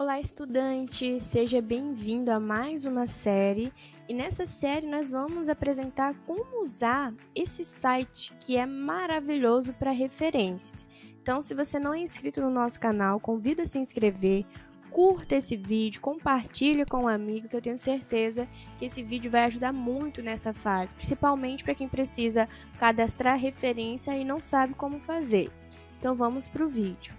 Olá, estudante! Seja bem-vindo a mais uma série. E nessa série nós vamos apresentar como usar esse site que é maravilhoso para referências. Então, se você não é inscrito no nosso canal, convido a se inscrever, curta esse vídeo, compartilhe com um amigo, que eu tenho certeza que esse vídeo vai ajudar muito nessa fase, principalmente para quem precisa cadastrar referência e não sabe como fazer. Então, vamos para o vídeo.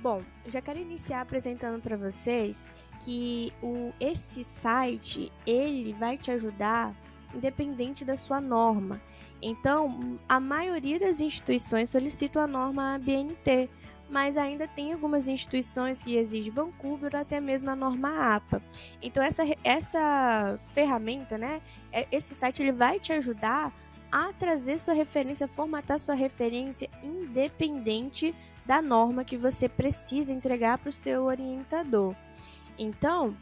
Bom, eu já quero iniciar apresentando para vocês que esse site, ele vai te ajudar independente da sua norma. Então, a maioria das instituições solicitam a norma ABNT, mas ainda tem algumas instituições que exigem Vancouver ou até mesmo a norma APA. Então, essa ferramenta, né, esse site, ele vai te ajudar a trazer sua referência, formatar sua referência independente da norma que você precisa entregar para o seu orientador. Então,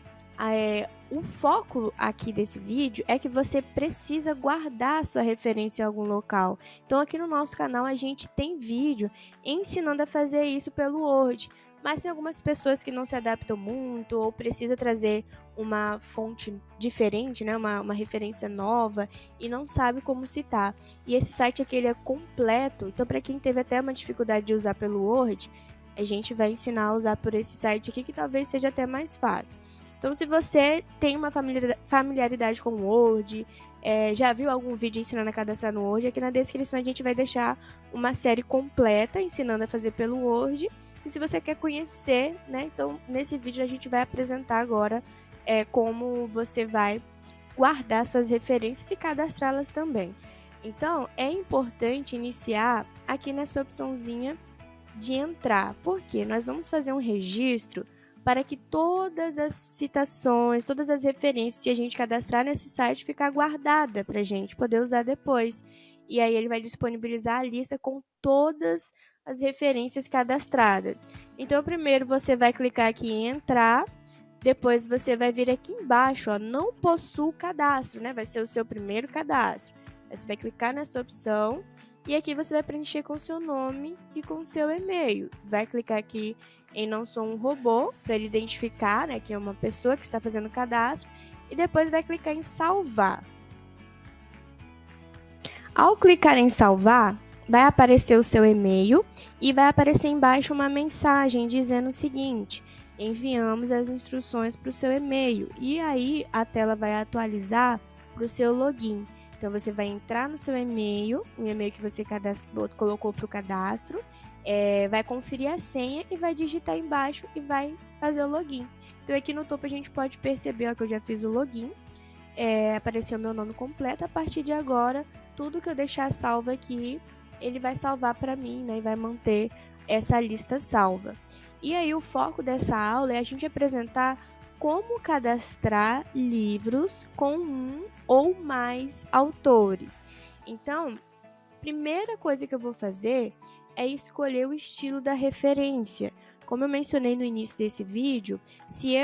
o foco aqui desse vídeo é que você precisa guardar sua referência em algum local. Então, aqui no nosso canal a gente tem vídeo ensinando a fazer isso pelo Word. Mas tem algumas pessoas que não se adaptam muito ou precisa trazer uma fonte diferente, né? uma referência nova e não sabe como citar. E esse site aqui ele é completo, então para quem teve até uma dificuldade de usar pelo Word, a gente vai ensinar a usar por esse site aqui que talvez seja até mais fácil. Então se você tem uma familiaridade com o Word, já viu algum vídeo ensinando a cadastrar no Word, aqui na descrição a gente vai deixar uma série completa ensinando a fazer pelo Word. E se você quer conhecer, né, então nesse vídeo a gente vai apresentar agora como você vai guardar suas referências e cadastrá-las também. Então, é importante iniciar aqui nessa opçãozinha de entrar, porque nós vamos fazer um registro para que todas as citações, todas as referências que a gente cadastrar nesse site ficar guardada para a gente poder usar depois. E aí ele vai disponibilizar a lista com todas as referências cadastradas. Então, primeiro você vai clicar aqui em entrar, depois você vai vir aqui embaixo, ó, não possui cadastro, né? Vai ser o seu primeiro cadastro. Aí você vai clicar nessa opção e aqui você vai preencher com o seu nome e com o seu e-mail. Vai clicar aqui em não sou um robô, para ele identificar, né, que é uma pessoa que está fazendo o cadastro, e depois vai clicar em salvar. Ao clicar em salvar, vai aparecer o seu e-mail e vai aparecer embaixo uma mensagem dizendo o seguinte: enviamos as instruções para o seu e-mail. E aí a tela vai atualizar para o seu login. Então você vai entrar no seu e-mail, o e-mail que você colocou para o cadastro, vai conferir a senha e vai digitar embaixo e vai fazer o login. Então aqui no topo a gente pode perceber, ó, que eu já fiz o login, apareceu meu nome completo. A partir de agora, tudo que eu deixar salvo aqui, ele vai salvar para mim, né, e vai manter essa lista salva. E aí o foco dessa aula é a gente apresentar como cadastrar livros com um ou mais autores. Então, primeira coisa que eu vou fazer é escolher o estilo da referência. Como eu mencionei no início desse vídeo, se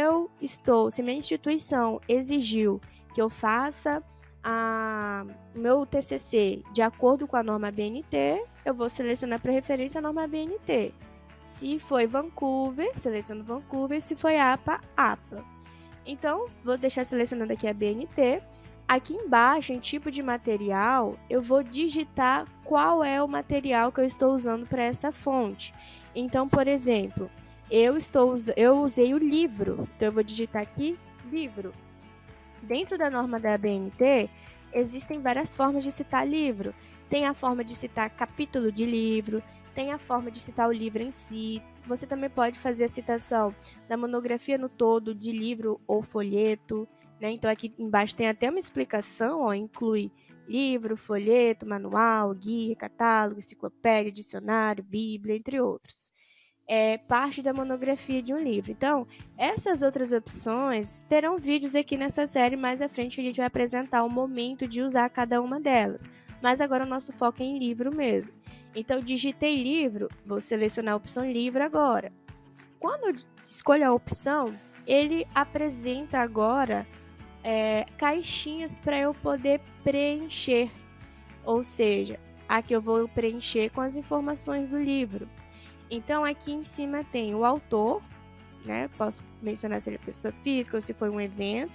minha instituição exigiu que eu faça o meu TCC de acordo com a norma ABNT, eu vou selecionar para referência a norma ABNT. Se foi Vancouver, seleciono Vancouver. Se foi APA, APA. Então, vou deixar selecionando aqui a ABNT. Aqui embaixo, em tipo de material, eu vou digitar qual é o material que eu estou usando para essa fonte. Então, por exemplo, eu usei o livro. Então, eu vou digitar aqui livro. Dentro da norma da ABNT, existem várias formas de citar livro. Tem a forma de citar capítulo de livro, tem a forma de citar o livro em si. Você também pode fazer a citação da monografia no todo, de livro ou folheto, né? Então aqui embaixo tem até uma explicação, ó, inclui livro, folheto, manual, guia, catálogo, enciclopédia, dicionário, bíblia, entre outros. Parte da monografia de um livro. Então, essas outras opções terão vídeos aqui nessa série. Mais à frente a gente vai apresentar o momento de usar cada uma delas. Mas agora o nosso foco é em livro mesmo. Então, digitei livro, vou selecionar a opção livro agora. Quando eu escolho a opção, ele apresenta agora caixinhas para eu poder preencher. Ou seja, Aqui eu vou preencher com as informações do livro. Então, aqui em cima tem o autor, né? Posso mencionar se ele é pessoa física ou se foi um evento,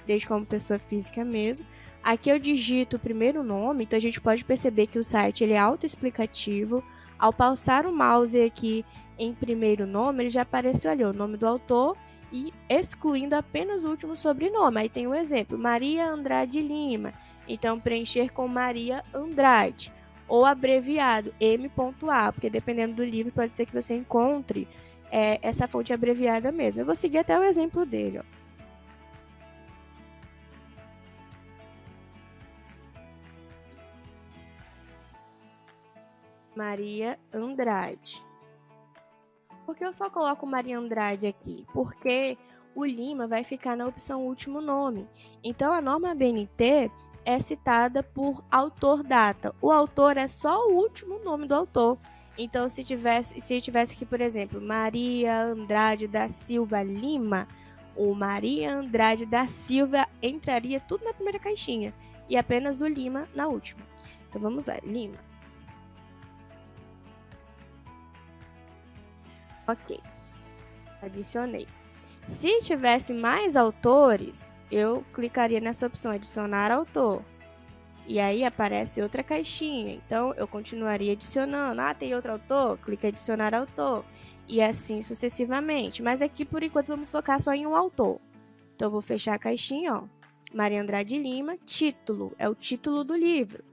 desde como pessoa física mesmo. Aqui eu digito o primeiro nome, então a gente pode perceber que o site ele é autoexplicativo. Ao passar o mouse aqui em primeiro nome, ele já apareceu ali o nome do autor e excluindo apenas o último sobrenome. Aí tem o exemplo, Maria Andrade Lima. Então, preencher com Maria Andrade. Ou abreviado, M.A, porque dependendo do livro, pode ser que você encontre essa fonte abreviada mesmo. Eu vou seguir até o exemplo dele, ó. Maria Andrade. Por que eu só coloco Maria Andrade aqui? Porque o Lima vai ficar na opção último nome. Então, a norma ABNT é citada por autor-data. O autor é só o último nome do autor. Então, se tivesse aqui, por exemplo, Maria Andrade da Silva Lima, o Maria Andrade da Silva entraria tudo na primeira caixinha e apenas o Lima na última. Então, vamos lá, Lima. Ok, adicionei. Se tivesse mais autores, eu clicaria nessa opção, adicionar autor. E aí aparece outra caixinha, então eu continuaria adicionando. Ah, tem outro autor? Clica em adicionar autor. E assim sucessivamente. Mas aqui, por enquanto, vamos focar só em um autor. Então, eu vou fechar a caixinha, ó. Maria Andrade Lima, título, é o título do livro.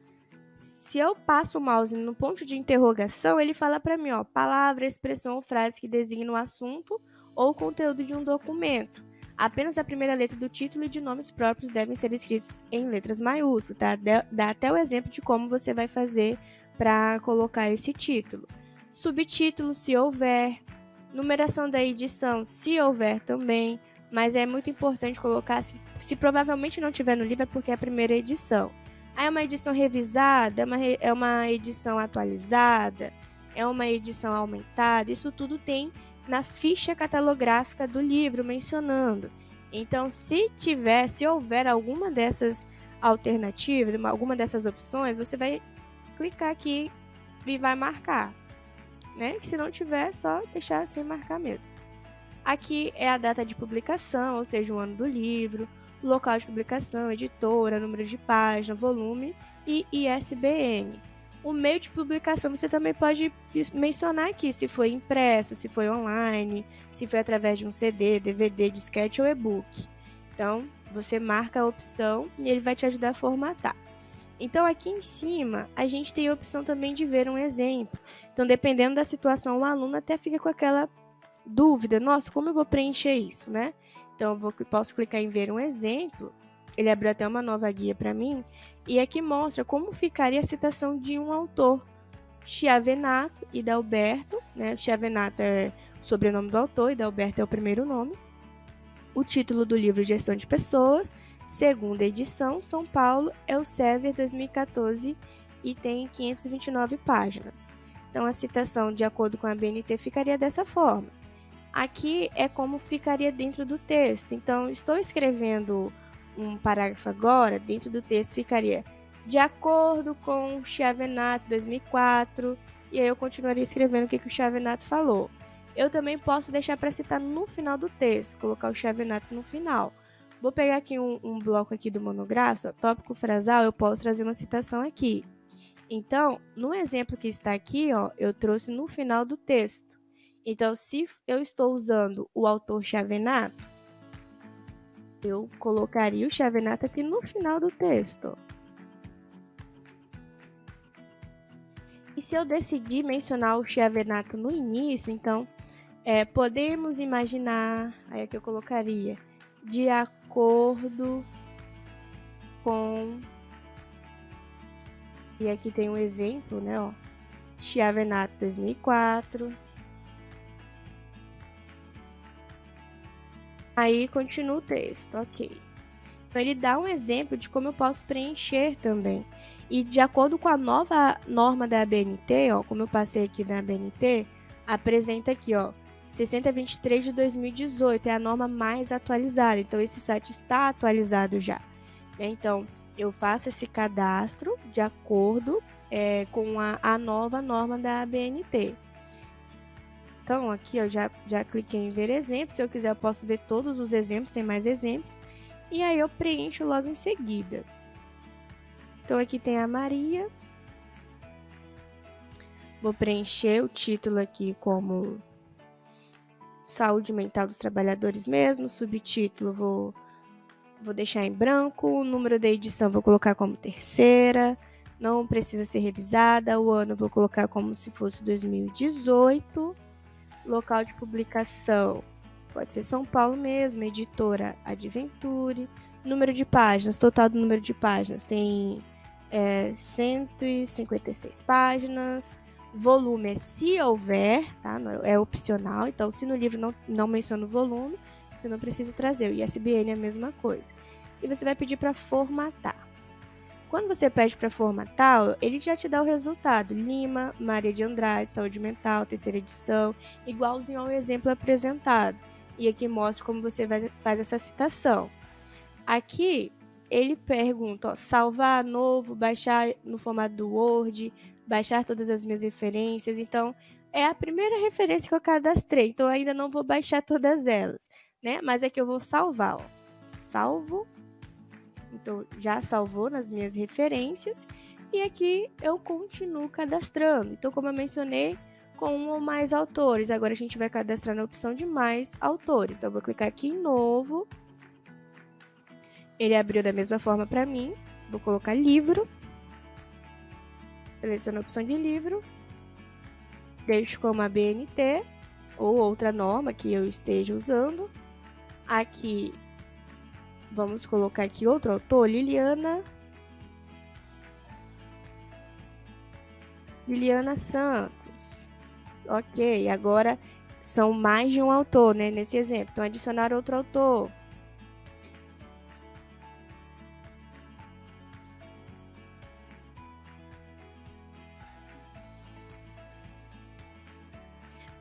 Se eu passo o mouse no ponto de interrogação, ele fala para mim, ó, palavra, expressão ou frase que designam o assunto ou conteúdo de um documento. Apenas a primeira letra do título e de nomes próprios devem ser escritos em letras maiúsculas, tá? Dá até o exemplo de como você vai fazer para colocar esse título. Subtítulo, se houver. Numeração da edição, se houver também. Mas é muito importante colocar, se provavelmente não tiver no livro, é porque é a primeira edição. Aí é uma edição revisada, é uma edição atualizada, é uma edição aumentada, isso tudo tem na ficha catalográfica do livro mencionando. Então, se houver alguma dessas alternativas, alguma dessas opções, você vai clicar aqui e vai marcar, né? Se não tiver, é só deixar sem marcar mesmo. Aqui é a data de publicação, ou seja, o ano do livro, local de publicação, editora, número de página, volume e ISBN. O meio de publicação você também pode mencionar aqui, se foi impresso, se foi online, se foi através de um CD, DVD, disquete ou e-book. Então, você marca a opção e ele vai te ajudar a formatar. Então, aqui em cima, a gente tem a opção também de ver um exemplo. Então, dependendo da situação, o aluno até fica com aquela dúvida, nossa, como eu vou preencher isso, né? Então, eu posso clicar em ver um exemplo, ele abriu até uma nova guia para mim, e aqui mostra como ficaria a citação de um autor, Chiavenato e Dalberto, né? Chiavenato é o sobrenome do autor e Dalberto é o primeiro nome. O título do livro Gestão de Pessoas, segunda edição, São Paulo, Elsevier 2014 e tem 529 páginas. Então, a citação, de acordo com a BNT, ficaria dessa forma. Aqui é como ficaria dentro do texto. Então, estou escrevendo um parágrafo agora, dentro do texto ficaria de acordo com Chiavenato 2004, e aí eu continuaria escrevendo o que o Chiavenato falou. Eu também posso deixar para citar no final do texto, colocar o Chiavenato no final. Vou pegar aqui um bloco aqui do monográfico, tópico frasal, eu posso trazer uma citação aqui. Então, no exemplo que está aqui, ó, eu trouxe no final do texto. Então, se eu estou usando o autor Chiavenato, eu colocaria o Chiavenato aqui no final do texto. E se eu decidir mencionar o Chiavenato no início, então, podemos imaginar, aí aqui eu colocaria, de acordo com... E aqui tem um exemplo, né, ó, Chiavenato 2004... Aí continua o texto, ok. Então, ele dá um exemplo de como eu posso preencher também. E de acordo com a nova norma da ABNT, ó, como eu passei aqui na ABNT, apresenta aqui, ó, 6023 de 2018, é a norma mais atualizada. Então, esse site está atualizado já. Então, eu faço esse cadastro de acordo com a nova norma da ABNT. Então, aqui eu já cliquei em ver exemplos. Se eu quiser, eu posso ver todos os exemplos, tem mais exemplos. E aí eu preencho logo em seguida. Então, aqui tem a Maria. Vou preencher o título aqui como Saúde Mental dos Trabalhadores mesmo. Subtítulo vou deixar em branco. O número da edição vou colocar como terceira. Não precisa ser revisada. O ano vou colocar como se fosse 2018. Local de publicação pode ser São Paulo mesmo. Editora Adventure. Número de páginas. Total do número de páginas tem 156 páginas. Volume é se houver, tá? É opcional. Então, se no livro não menciona o volume, você não precisa trazer. O ISBN é a mesma coisa. E você vai pedir para formatar. Quando você pede para formatar, ele já te dá o resultado. Lima, Maria de Andrade, Saúde Mental, terceira edição, igualzinho ao exemplo apresentado. E aqui mostra como você faz essa citação. Aqui, ele pergunta, salvar novo, baixar no formato do Word, baixar todas as minhas referências. Então, é a primeira referência que eu cadastrei. Então, eu ainda não vou baixar todas elas, né? Mas aqui eu vou salvar, ó. Salvo. Então, já salvou nas minhas referências. E aqui eu continuo cadastrando. Então, como eu mencionei, com um ou mais autores. Agora, a gente vai cadastrar na opção de mais autores. Então, eu vou clicar aqui em novo. Ele abriu da mesma forma para mim. Vou colocar livro. Seleciono a opção de livro. Deixo como a BNT ou outra norma que eu esteja usando. Aqui, vamos colocar aqui outro autor, Liliana Santos. Ok, agora são mais de um autor, né? Nesse exemplo. Então, adicionar outro autor.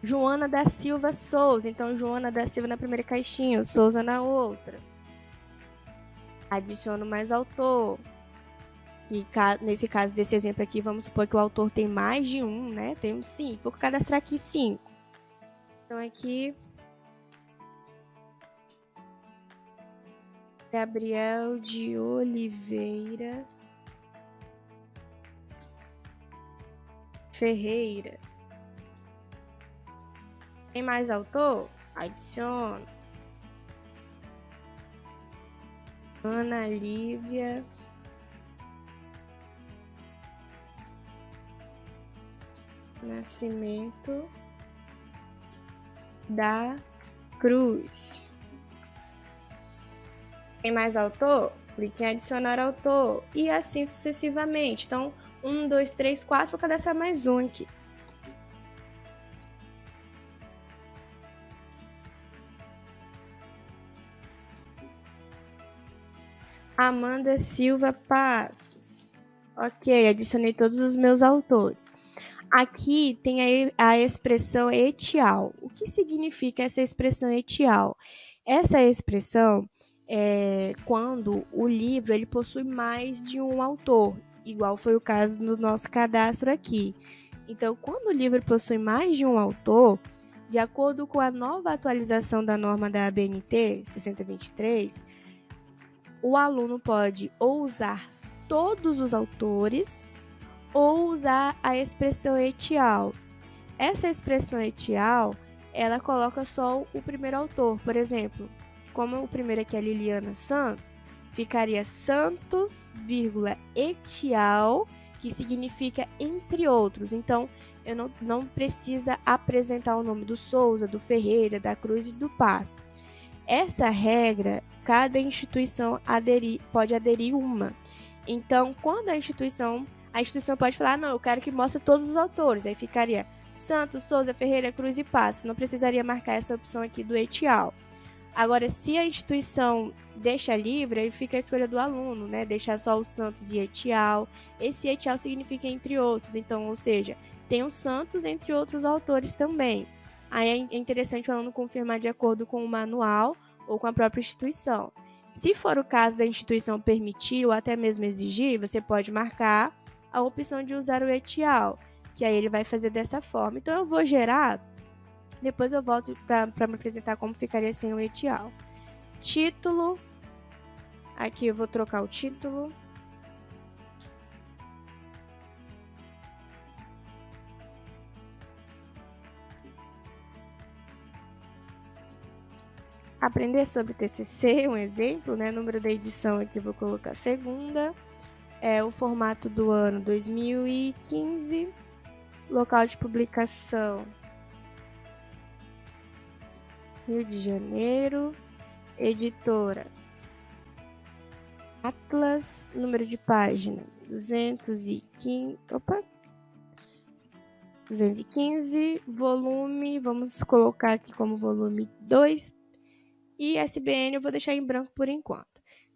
Joana da Silva Souza. Então, Joana da Silva na primeira caixinha, Souza na outra. Adiciono mais autor. E nesse caso desse exemplo aqui, vamos supor que o autor tem mais de um, né? Tem 5. Vou cadastrar aqui 5. Então, aqui, Gabriel de Oliveira Ferreira. Tem mais autor? Adiciono. Ana Lívia Nascimento da Cruz. Tem mais autor? Clique em adicionar autor. E assim sucessivamente. Então, 1, 2, 3, 4. Vou cadastrar mais um aqui. Amanda Silva Passos. Ok, adicionei todos os meus autores. Aqui tem a expressão etial. O que significa essa expressão etial? Essa expressão é quando o livro ele possui mais de um autor, igual foi o caso do nosso cadastro aqui. Então, quando o livro possui mais de um autor, de acordo com a nova atualização da norma da ABNT 6023, o aluno pode ou usar todos os autores ou usar a expressão etial. Essa expressão etial, ela coloca só o primeiro autor. Por exemplo, como o primeiro aqui é Liliana Santos, ficaria Santos, etial, que significa entre outros. Então, eu não precisa apresentar o nome do Souza, do Ferreira, da Cruz e do Passos. Essa regra, cada instituição pode aderir uma. Então, quando a instituição pode falar, não, eu quero que mostre todos os autores. Aí ficaria Santos, Souza, Ferreira, Cruz e Passos. Não precisaria marcar essa opção aqui do etial. Agora, se a instituição deixa livre, aí fica a escolha do aluno, né? Deixar só o Santos e etial. Esse etial significa entre outros. Então, ou seja, tem o Santos entre outros autores também. Aí é interessante o aluno confirmar de acordo com o manual ou com a própria instituição. Se for o caso da instituição permitir ou até mesmo exigir, você pode marcar a opção de usar o etial, que aí ele vai fazer dessa forma. Então, eu vou gerar, depois eu volto para me apresentar como ficaria sem o etial. Título, aqui eu vou trocar o título. Aprender sobre TCC, um exemplo, né? Número da edição aqui eu vou colocar segunda. O formato do ano 2015. Local de publicação Rio de Janeiro. Editora Atlas. Número de página 215. Volume, vamos colocar aqui como volume 2. E SBN eu vou deixar em branco por enquanto.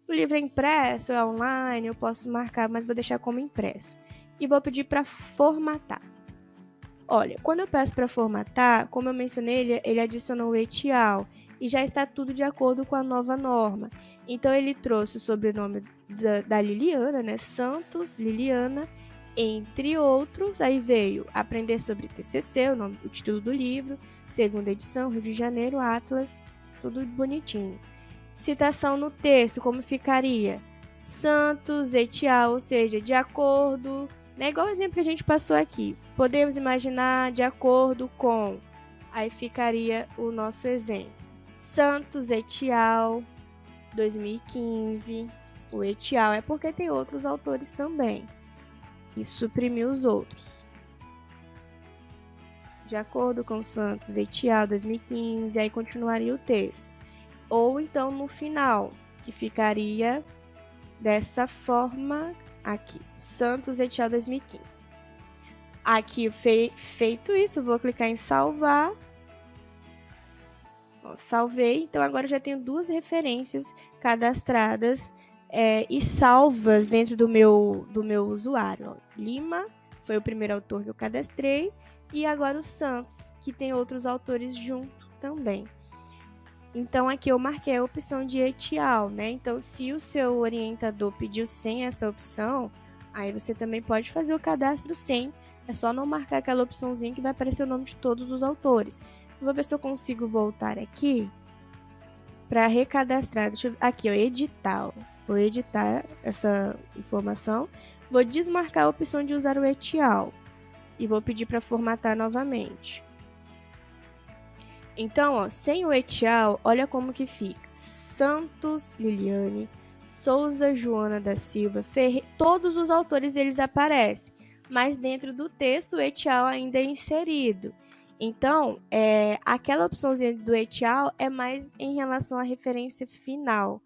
O livro é impresso, é online, eu posso marcar, mas vou deixar como impresso. E vou pedir para formatar. Olha, quando eu peço para formatar, como eu mencionei, ele adicionou o etial e já está tudo de acordo com a nova norma. Então, ele trouxe o sobrenome da Liliana, né? Santos, Liliana, entre outros. Aí veio aprender sobre TCC, o título do livro, segunda edição, Rio de Janeiro, Atlas, tudo bonitinho. Citação no texto, como ficaria? Santos, etial, ou seja, de acordo, né? Igual o exemplo que a gente passou aqui. Podemos imaginar de acordo com. Aí ficaria o nosso exemplo. Santos, etial, 2015. O etial é porque tem outros autores também. E suprimiu os outros. De acordo com Santos, etial, 2015. Aí continuaria o texto. Ou então no final, que ficaria dessa forma aqui. Santos, etial, 2015. Aqui, feito isso, vou clicar em salvar. Ó, salvei. Então, agora eu já tenho 2 referências cadastradas e salvas dentro do meu usuário. Ó, Lima foi o primeiro autor que eu cadastrei. E agora o Santos, que tem outros autores junto também. Então, aqui eu marquei a opção de etial, né? Então, se o seu orientador pediu sem essa opção, aí você também pode fazer o cadastro sem. É só não marcar aquela opçãozinha que vai aparecer o nome de todos os autores. Eu vou ver se eu consigo voltar aqui para recadastrar. Aqui, ó, edital. Vou editar essa informação. Vou desmarcar a opção de usar o etial. E vou pedir para formatar novamente. Então, ó, sem o etial, olha como que fica. Santos, Liliane, Souza, Joana da Silva, Ferreira, todos os autores eles aparecem, mas dentro do texto o etial ainda é inserido. Então, aquela opçãozinha do etial é mais em relação à referência final,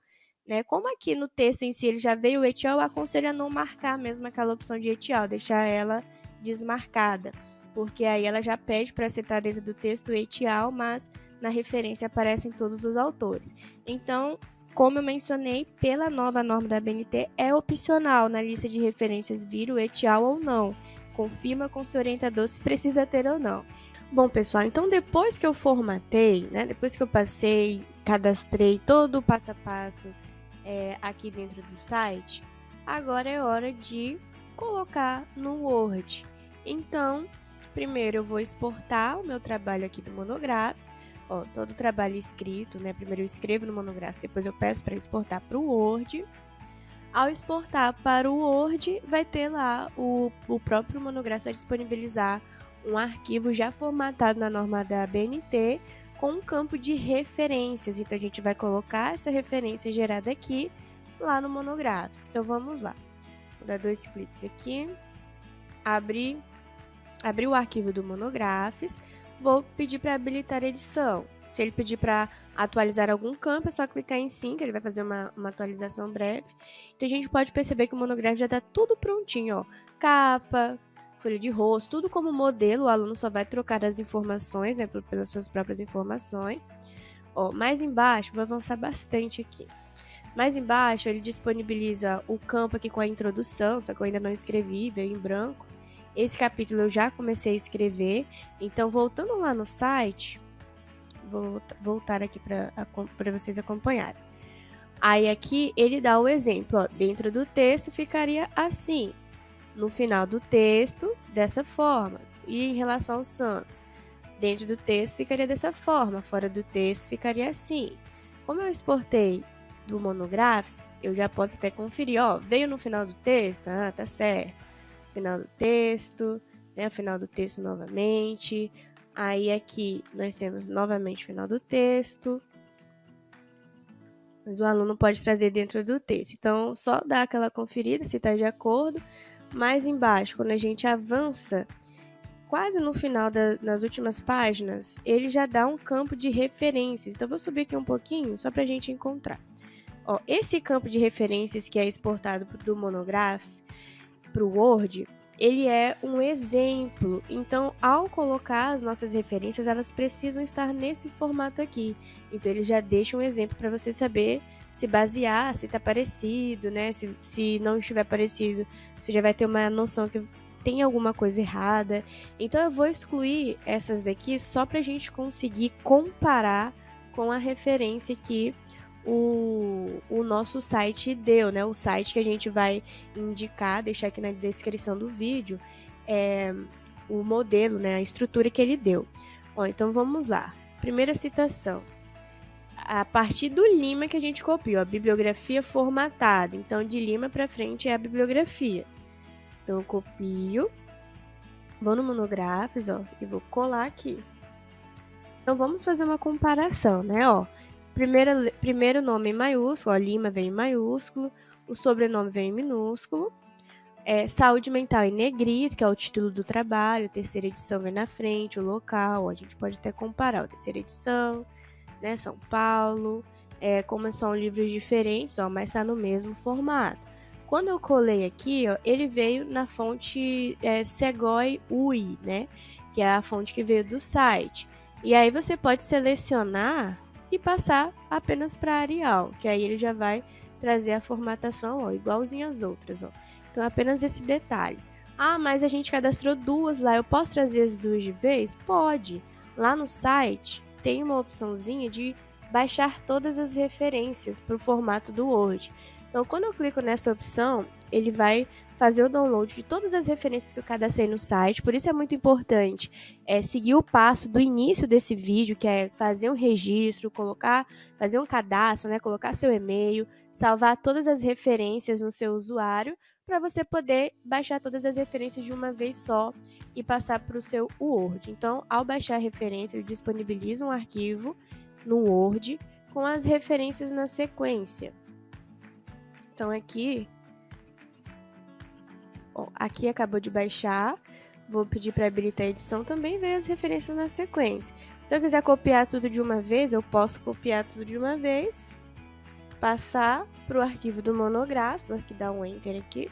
né? Como aqui no texto em si ele já veio o etial, eu aconselho a não marcar mesmo aquela opção de etial, deixar ela desmarcada, porque aí ela já pede para citar dentro do texto o etial, mas na referência aparecem todos os autores. Então, como eu mencionei, pela nova norma da BNT, é opcional na lista de referências vir o etial ou não. Confirma com seu orientador se precisa ter ou não. Bom, pessoal, então depois que eu formatei, né, depois que eu passei, cadastrei todo o passo a passo aqui dentro do site, agora é hora de colocar no Word. Então, primeiro eu vou exportar o meu trabalho aqui do Monographs. Ó, todo o trabalho escrito, né? Primeiro eu escrevo no Monographs, depois eu peço para exportar para o Word. Ao exportar para o Word, vai ter lá o próprio Monographs vai disponibilizar um arquivo já formatado na norma da BNT com um campo de referências. Então, a gente vai colocar essa referência gerada aqui lá no Monographs. Então, vamos lá. Vou dar 2 cliques aqui. Abrir o arquivo do Monographs. Vou pedir para habilitar a edição. Se ele pedir para atualizar algum campo, é só clicar em sim, que ele vai fazer uma atualização breve. Então, a gente pode perceber que o Monographs já está tudo prontinho, ó. Capa, folha de rosto, tudo como modelo. O aluno só vai trocar as informações, né, pelas suas próprias informações. Ó, mais embaixo, vou avançar bastante aqui. Mais embaixo, ele disponibiliza o campo aqui com a introdução, só que eu ainda não escrevi, veio em branco. Esse capítulo eu já comecei a escrever. Então, voltando lá no site, vou voltar aqui para vocês acompanharem. Aí, aqui, ele dá o exemplo. Ó, dentro do texto, ficaria assim. no final do texto dessa forma. E em relação aos santos, dentro do texto ficaria dessa forma, fora do texto ficaria assim. Como eu exportei do Monographs, eu já posso até conferir, ó, veio no final do texto, tá certo. Final do texto, né, final do texto novamente. Aí aqui nós temos novamente o final do texto. Mas o aluno pode trazer dentro do texto. Então, só dá aquela conferida se está de acordo. Mais embaixo, quando a gente avança, quase no final nas últimas páginas, ele já dá um campo de referências. Então, vou subir aqui um pouquinho, só para a gente encontrar. Ó, esse campo de referências que é exportado do Monographs para o Word, ele é um exemplo. Então, ao colocar as nossas referências, elas precisam estar nesse formato aqui. Então, ele já deixa um exemplo para você saber se basear, se está parecido, né? Se não estiver parecido, você já vai ter uma noção que tem alguma coisa errada. Então, eu vou excluir essas daqui só para a gente conseguir comparar com a referência que o nosso site deu, né? O site que a gente vai indicar, deixar aqui na descrição do vídeo, o modelo, né? A estrutura que ele deu. Ó, então vamos lá. Primeira citação. A partir do Lima que a gente copiou, a bibliografia formatada. Então, de Lima para frente é a bibliografia. Então, eu copio, vou no Monographs, ó, e vou colar aqui. Então, vamos fazer uma comparação, né? Ó, primeiro nome em maiúsculo, ó, Lima vem em maiúsculo, o sobrenome vem em minúsculo, saúde mental em negrito, que é o título do trabalho, terceira edição vem na frente, o local, ó, a gente pode até comparar, a terceira edição, né, São Paulo, como são livros diferentes, ó, mas está no mesmo formato. Quando eu colei aqui, ó, ele veio na fonte Segoy UI, né, que é a fonte que veio do site. E aí você pode selecionar e passar apenas para Arial, que aí ele já vai trazer a formatação, ó, igualzinho às outras, ó. Então, apenas esse detalhe. Ah, mas a gente cadastrou duas lá, eu posso trazer as duas de vez? Pode. Lá no site tem uma opçãozinha de baixar todas as referências para o formato do Word. Então, quando eu clico nessa opção, ele vai fazer o download de todas as referências que eu cadastrei no site. Por isso é muito importante seguir o passo do início desse vídeo, que é fazer um registro, fazer um cadastro, né, colocar seu e-mail, salvar todas as referências no seu usuário, para você poder baixar todas as referências de uma vez só e passar para o seu Word. Então, ao baixar a referência, ele disponibiliza um arquivo no Word com as referências na sequência. Então, aqui acabou de baixar, vou pedir para habilitar a edição, também veio as referências na sequência. Se eu quiser copiar tudo de uma vez, eu posso copiar tudo de uma vez, passar para o arquivo do Monographs, vou dar um Enter aqui,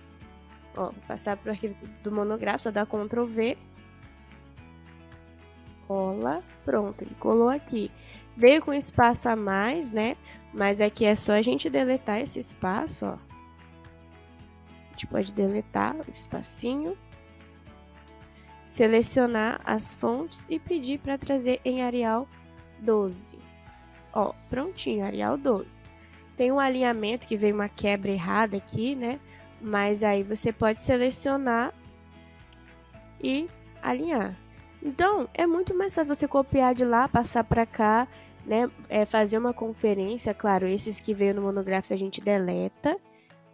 ó, passar para o arquivo do Monographs, só dar Ctrl V, cola, pronto, ele colou aqui. Veio com espaço a mais, né, mas aqui é só a gente deletar esse espaço, ó. A gente pode deletar o espacinho, selecionar as fontes e pedir para trazer em Arial 12. Ó, prontinho, Arial 12. Tem um alinhamento que veio uma quebra errada aqui, né? Mas aí você pode selecionar e alinhar. Então, é muito mais fácil você copiar de lá, passar para cá, né? Fazer uma conferência, claro, esses que veio no Monographs a gente deleta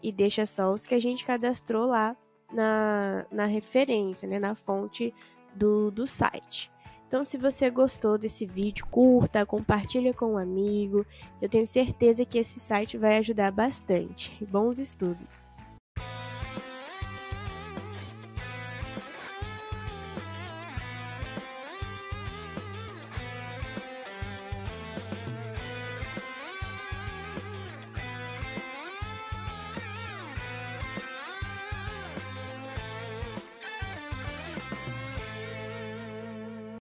e deixa só os que a gente cadastrou lá na referência, né, na fonte do site. Então, se você gostou desse vídeo, curta, compartilha com um amigo. Eu tenho certeza que esse site vai ajudar bastante. Bons estudos!